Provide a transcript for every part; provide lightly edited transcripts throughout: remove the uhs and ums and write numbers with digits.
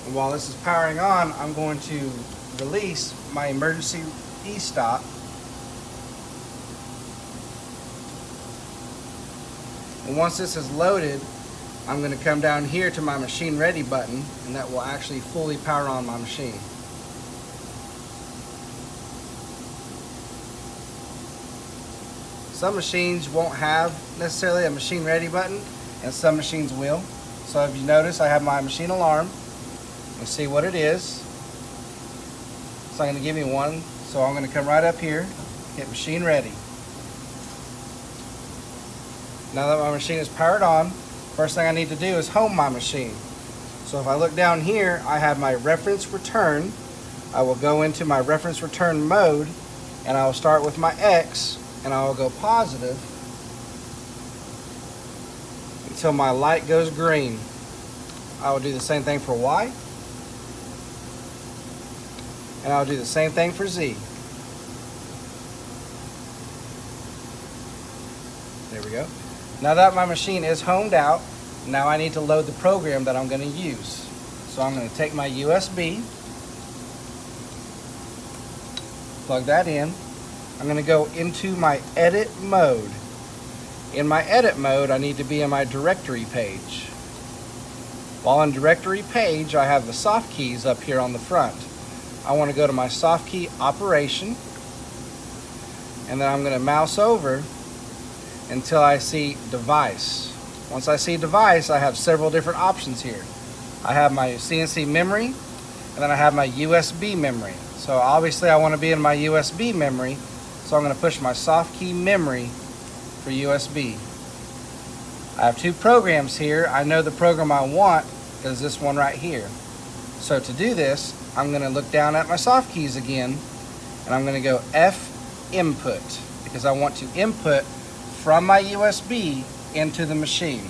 And while this is powering on, I'm going to release my emergency e-stop. And once this is loaded, I'm going to come down here to my machine ready button, and that will actually fully power on my machine. Some machines won't have necessarily a machine ready button, and some machines will. So if you notice, I have my machine alarm. Let's see what it is. It's not going to give me one, so I'm going to come right up here, hit machine ready. Now that my machine is powered on, first thing I need to do is home my machine. So if I look down here, I have my reference return. I will go into my reference return mode, and I will start with my X, and I will go positive until my light goes green. I will do the same thing for Y, and I'll do the same thing for Z. There we go. Now that my machine is homed out, now I need to load the program that I'm going to use. So I'm going to take my USB, plug that in. I'm going to go into my edit mode. In my edit mode, I need to be in my directory page. While in directory page, I have the soft keys up here on the front. I want to go to my soft key operation, and then I'm going to mouse over until I see device. Once I see device, I have several different options here. I have my CNC memory, and then I have my USB memory. So obviously I want to be in my USB memory, so I'm going to push my soft key memory for USB. I have two programs here. I know the program I want is this one right here. So to do this, I'm going to look down at my soft keys again, and I'm going to go F input, because I want to input from my USB into the machine.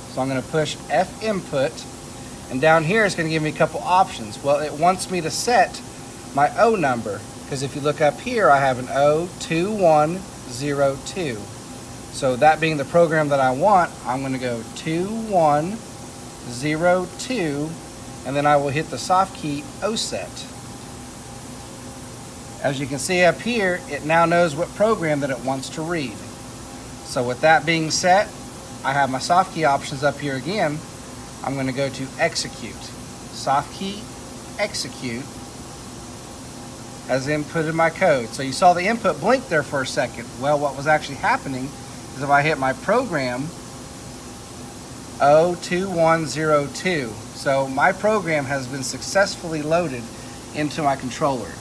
So I'm going to push F input, and down here it's going to give me a couple options. Well, it wants me to set my O number, because if you look up here, I have an O2102. So that being the program that I want, I'm going to go 2102, and then I will hit the soft key O set. As you can see up here, it now knows what program that it wants to read. So with that being set, I have my soft key options up here again. I'm going to go to execute. Soft key, execute, has inputted my code. So you saw the input blink there for a second. Well, what was actually happening is if I hit my program, O2102, so my program has been successfully loaded into my controller.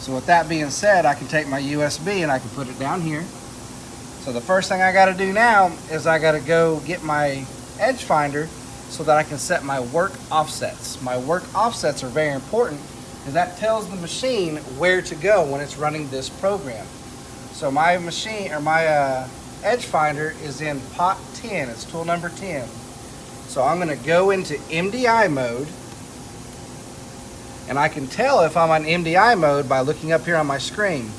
So with that being said, I can take my USB and I can put it down here. So the first thing I got to do now is I got to go get my edge finder so that I can set my work offsets. My work offsets are very important, because that tells the machine where to go when it's running this program. So my machine, or my edge finder is in pot 10. It's tool number 10. So I'm going to go into MDI mode, and I can tell if I'm on MDI mode by looking up here on my screen.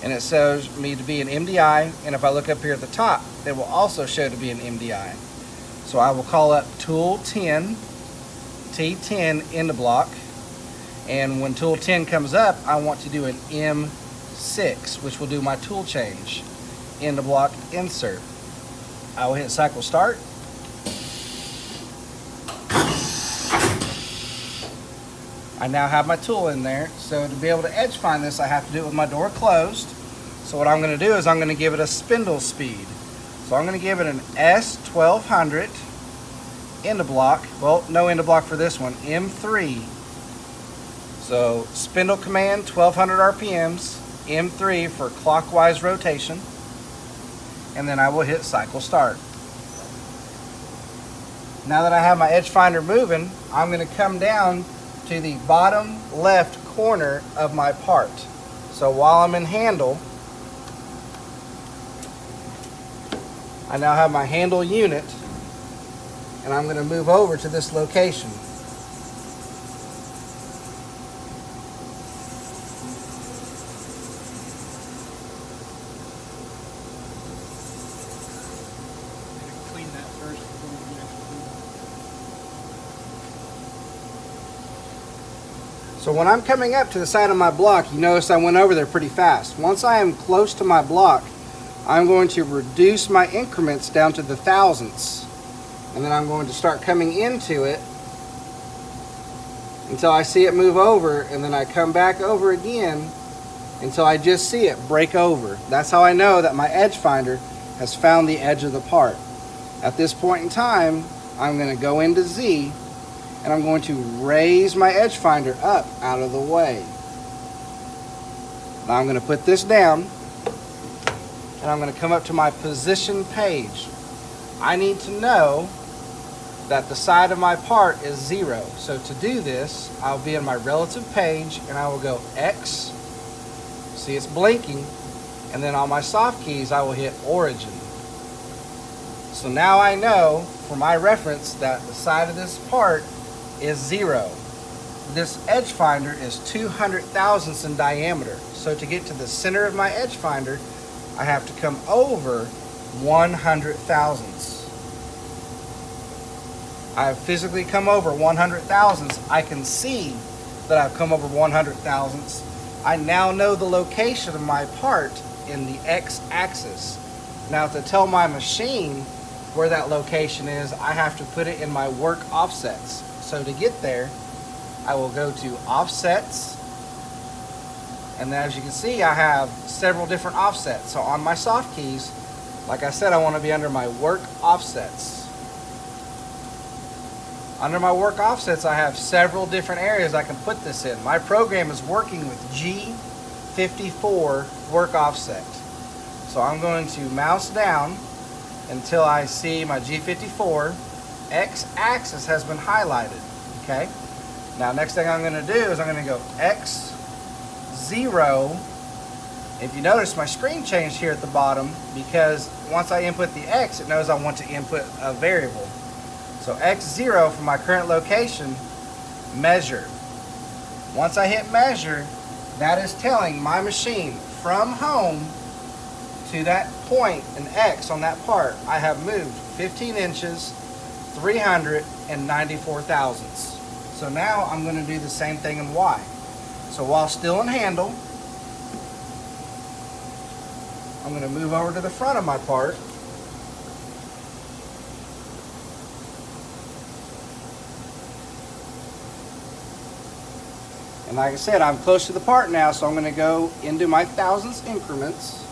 And it shows me to be in MDI, and if I look up here at the top, it will also show to be in MDI. So I will call up tool 10, T10 into block, and when tool 10 comes up, I want to do an M6, which will do my tool change. Into block insert. I will hit cycle start. I now have my tool in there. So to be able to edge find this, I have to do it with my door closed. So what I'm going to do is I'm going to give it a spindle speed. So I'm going to give it an S1200 into block. Well, no into block for this one. M3. So spindle command, 1200 RPMs, M3 for clockwise rotation. And then I will hit cycle start. Now that I have my edge finder moving, I'm going to come down to the bottom left corner of my part. So while I'm in handle, I now have my handle unit, and I'm going to move over to this location. So when I'm coming up to the side of my block, you notice I went over there pretty fast. Once I am close to my block, I'm going to reduce my increments down to the thousandths. And then I'm going to start coming into it until I see it move over, and then I come back over again until I just see it break over. That's how I know that my edge finder has found the edge of the part. At this point in time, I'm going to go into Z, and I'm going to raise my edge finder up out of the way. Now I'm going to put this down, and I'm going to come up to my position page. I need to know that the side of my part is 0. So to do this, I'll be in my relative page, and I will go X. See, it's blinking, and then on my soft keys, I will hit origin. So now I know, for my reference, that the side of this part is 0. This edge finder is 200 thousandths in diameter. So to get to the center of my edge finder, I have to come over 100 thousandths. I have physically come over 100 thousandths. I can see that I've come over 100 thousandths. I now know the location of my part in the X-axis. Now to tell my machine where that location is, I have to put it in my work offsets. So to get there, I will go to offsets, and then as you can see, I have several different offsets. So on my soft keys, like I said, I want to be under my work offsets. Under my work offsets, I have several different areas I can put this in. My program is working with G54 work offset. So I'm going to mouse down until I see my G54. X-axis has been highlighted. Okay. Now next thing I'm going to do is I'm going to go X0. If you notice, my screen changed here at the bottom because once I input the X, it knows I want to input a variable. So X0 from my current location, measure. Once I hit measure, that is telling my machine from home to that point in X on that part, I have moved 15 inches, 394 thousandths. So now I'm going to do the same thing in Y. So while still in handle, I'm going to move over to the front of my part. And like I said, I'm close to the part now, so I'm going to go into my thousandths increments.